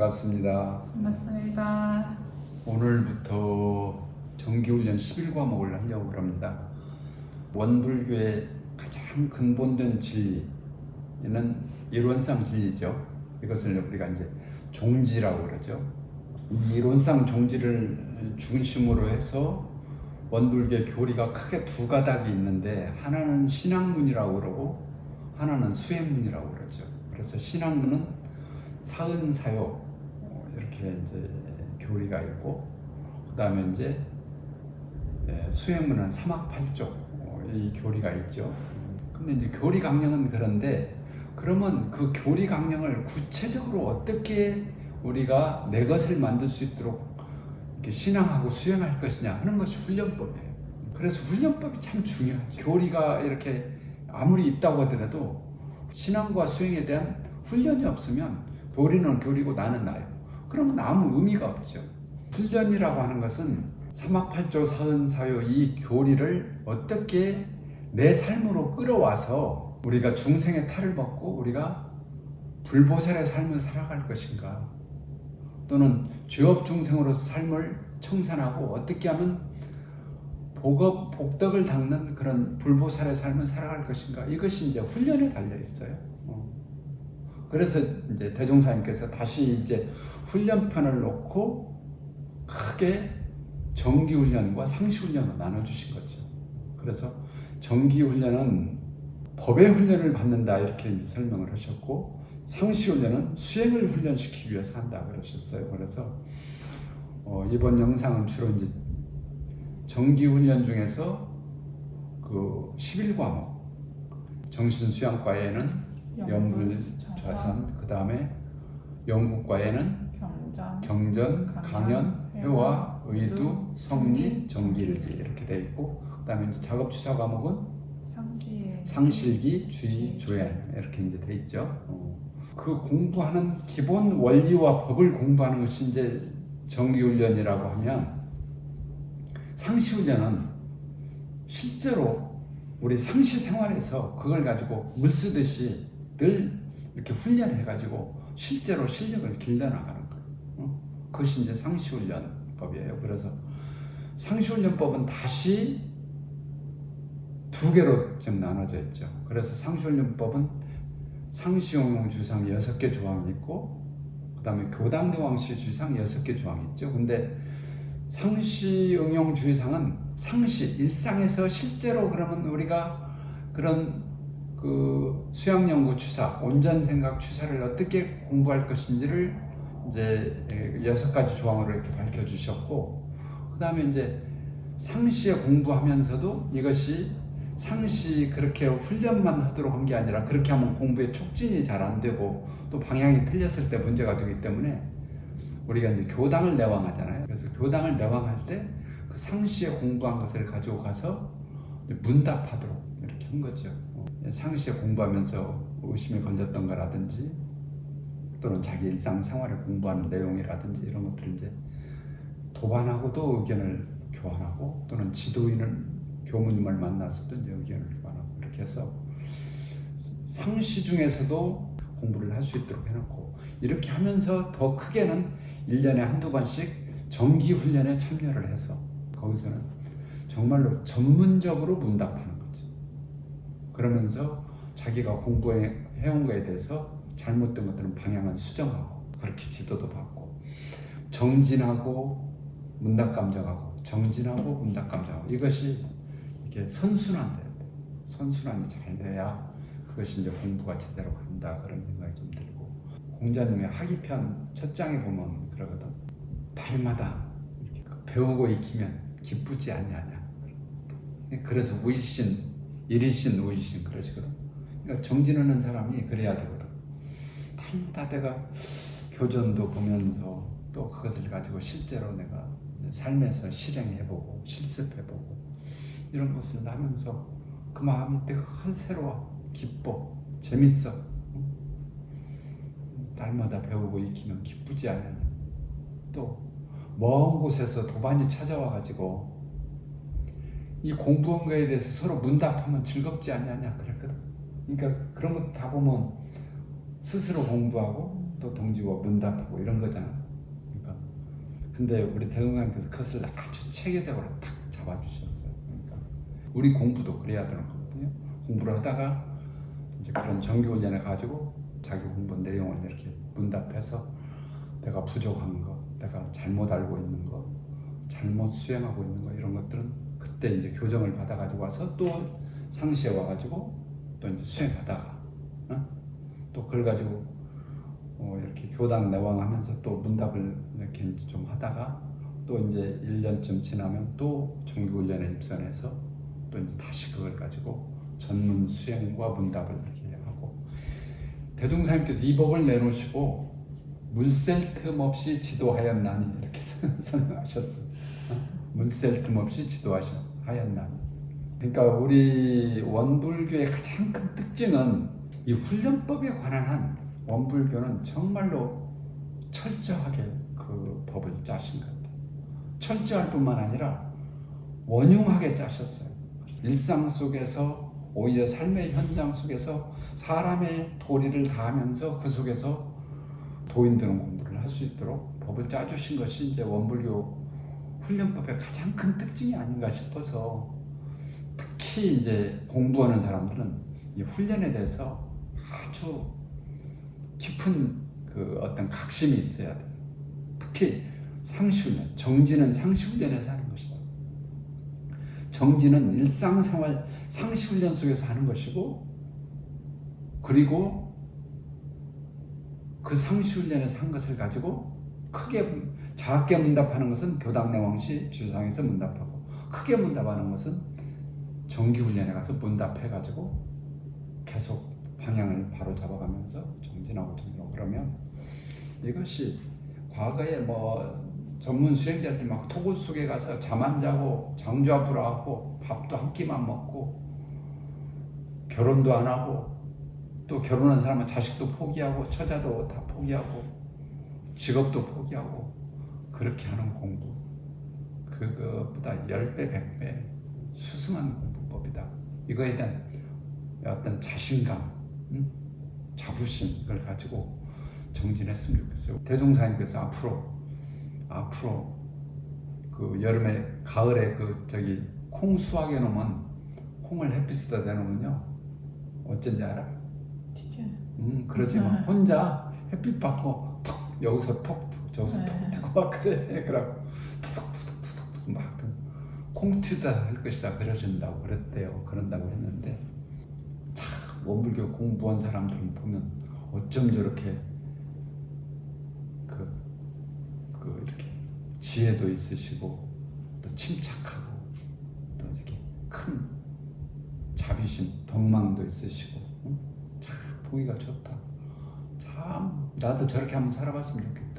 반갑습니다. 반갑습니다. 오늘부터 정기훈련 11과목을 하려고 합니다. 원불교의 가장 근본된 진리는 이론상 진리죠. 이것을 우리가 이제 종지라고 그러죠. 이 이론상 종지를 중심으로 해서 원불교의 교리가 크게 두 가닥이 있는데, 하나는 신학문이라고 그러고 하나는 수행문이라고 그러죠. 그래서 신학문은 사은사요 이렇게 이제 교리가 있고, 그 다음에 이제 수행문은 삼학팔조 이 교리가 있죠. 근데 이제 교리 강령은 그런데, 그러면 그 교리 강령을 구체적으로 어떻게 우리가 내 것을 만들 수 있도록 이렇게 신앙하고 수행할 것이냐 하는 것이 훈련법이에요. 그래서 훈련법이 참 중요하죠. 교리가 이렇게 아무리 있다고 하더라도 신앙과 수행에 대한 훈련이 없으면 교리는 교리고 나는 나요. 그러면 아무 의미가 없죠. 훈련이라고 하는 것은 삼학팔조 사은사요 이 교리를 어떻게 내 삶으로 끌어와서 우리가 중생의 탈을 벗고 우리가 불보살의 삶을 살아갈 것인가, 또는 죄업 중생으로서 삶을 청산하고 어떻게 하면 복덕을 닦는 그런 불보살의 삶을 살아갈 것인가, 이것이 이제 훈련에 달려 있어요. 그래서 이제 대종사님께서 다시 이제 훈련편을 놓고 크게 정기훈련과 상시훈련으로 나눠주신 거죠. 그래서 정기훈련은 법의 훈련을 받는다 이렇게 이제 설명을 하셨고, 상시훈련은 수행을 훈련시키기 위해서 한다 그러셨어요. 그래서 이번 영상은 주로 이제 정기훈련 중에서 그 11과목, 정신수양과에는 염불좌선, 그 다음에 영국과에는 경전, 강연, 회화, 의두, 성리, 정기일지 이렇게 돼 있고, 그 다음에 이제 작업주사 과목은 상실기, 주의, 조연 이렇게 이제 돼 있죠. 그 공부하는 기본 원리와 법을 공부하는 것이 이제 정기훈련이라고 하면, 상시훈련은 실제로 우리 상시 생활에서 그걸 가지고 물 쓰듯이 늘 이렇게 훈련해가지고 실제로 실력을 길러나가는 거예요. 그것이 이제 상시훈련법이에요. 그래서 상시훈련법은 다시 두 개로 좀 나눠져 있죠. 그래서 상시훈련법은 상시응용주상 6개 조항이 있고, 그 다음에 교당대왕시 주상 6개 조항이 있죠. 근데 상시응용주의상은 상시, 일상에서 실제로 그러면 우리가 그런 그 수양연구 추사, 온전생각 추사를 어떻게 공부할 것인지를 이제 6가지 조항으로 이렇게 밝혀주셨고, 그 다음에 이제 상시에 공부하면서도 이것이 상시 그렇게 훈련만 하도록 한 게 아니라, 그렇게 하면 공부에 촉진이 잘 안 되고 또 방향이 틀렸을 때 문제가 되기 때문에 우리가 이제 교당을 내왕하잖아요. 그래서 교당을 내왕할 때 그 상시에 공부한 것을 가지고 가서 문답하도록 이렇게 한 거죠. 상시에 공부하면서 의심이 걸렸던 거라든지, 또는 자기 일상생활을 공부하는 내용이라든지 이런 것들을 이제 도반하고도 의견을 교환하고, 또는 지도인을 교무님을 만나서도 이제 의견을 교환하고, 이렇게 해서 상시 중에서도 공부를 할 수 있도록 해놓고, 이렇게 하면서 더 크게는 1년에 한두 번씩 정기훈련에 참여를 해서 거기서는 정말로 전문적으로 문답하는 거죠. 그러면서 자기가 공부해온 거에 대해서 잘못된 것들은 방향을 수정하고, 그렇게 지도도 받고, 정진하고 문답감정하고, 정진하고 문답감정하고, 이것이 이렇게 선순환돼야 돼. 선순환이 잘 돼야 그것이 이제 공부가 제대로 간다, 그런 생각이 좀 들고, 공자님의 학이편 첫 장에 보면 그러거든. 달마다 이렇게 배우고 익히면 기쁘지 않냐냐. 그래서 우이신, 일이신 우이신 그러시거든. 그러니까 정진하는 사람이 그래야 되거든. 달마다 내가 교전도 보면서 또 그것을 가지고 실제로 내가 삶에서 실행해보고 실습해보고 이런 것을 하면서 그 마음이 내가 새로워, 기뻐, 재밌어. 날마다 배우고 익히면 기쁘지 않냐. 또 먼 곳에서 도반이 찾아와가지고 이 공부한 거에 대해서 서로 문답하면 즐겁지 않냐냐 그랬거든. 그러니까 그런 거 다 보면 스스로 공부하고 또 동지고 문답하고 이런 거잖아. 그러니까 근데 우리 대통령께서 그것을 아주 체계적으로 탁 잡아주셨어요. 그러니까 우리 공부도 그래야 되는 거거든요. 공부를 하다가 이제 그런 정규훈련에 가지고 자기 공부 내용을 이렇게 문답해서 내가 부족한 거, 내가 잘못 알고 있는 거, 잘못 수행하고 있는 거 이런 것들은 그때 이제 교정을 받아가지고 와서 또 상시에 와가지고 또 이제 수행하다가 또 그걸 가지고 이렇게 교당 내왕하면서 또 문답을 이렇게 좀 하다가 또 이제 1년쯤 지나면 또 정규훈련에 입선해서 또 이제 다시 그걸 가지고 전문 수행과 문답을 이렇게 하고 대종사님께서 이 법을 내놓으시고 물샐 틈 없이 지도하였나니 이렇게 설명하셨어요. 물샐 틈 없이 지도하였나니. 그러니까 우리 원불교의 가장 큰 특징은 이 훈련법에 관한 한 원불교는 정말로 철저하게 그 법을 짜신 것 같아요. 철저할 뿐만 아니라 원흉하게 짜셨어요. 일상 속에서 오히려 삶의 현장 속에서 사람의 도리를 다하면서 그 속에서 도인되는 공부를 할 수 있도록 법을 짜주신 것이 이제 원불교 훈련법의 가장 큰 특징이 아닌가 싶어서 특히 이제 공부하는 사람들은 이 훈련에 대해서 아주 깊은 그 어떤 각심이 있어야 돼요. 특히 상시훈련, 정지는 상시훈련에서 하는 것이다. 정지는 일상생활 상시훈련 속에서 하는 것이고 그리고 그 상시훈련에서 한 것을 가지고 크게 작게 문답하는 것은 교당 내왕시 주상에서 문답하고 크게 문답하는 것은 정기훈련에 가서 문답해가지고 계속 방향을 바로 잡아가면서 정진하고 그러면 이것이 과거에 뭐 전문 수행자들이 막 토굴 속에 가서 잠 안 자고 장주 앞으로 하고 밥도 한 끼만 먹고 결혼도 안 하고 또 결혼한 사람은 자식도 포기하고 처자도 다 포기하고 직업도 포기하고 그렇게 하는 공부 그것보다 10배 100배 수승한 공부법이다. 이거에 대한 어떤 자신감 자부심 을 가지고 정진했으면 좋겠어요. 대종사님께서 앞으로 그 여름에 가을에 그 저기 콩 수확해 놓으면 콩을 햇빛에다 대놓으면요 어쩐지 알아? 그러지만 혼자 햇빛 받고 톡 여기서 톡 저기서 톡 막 그래 그러고 툭툭툭툭 막 콩튀다 할 것이다 그러신다고 그랬대요. 그런다고 했는데 참 원불교 공부한 사람들은 보면 어쩜 저렇게 이렇게 지혜도 있으시고 또 침착하고 또 이렇게 큰 자비심 덕망도 있으시고 참 보기가 좋다. 참 나도 저렇게 한번 살아봤으면 좋겠다.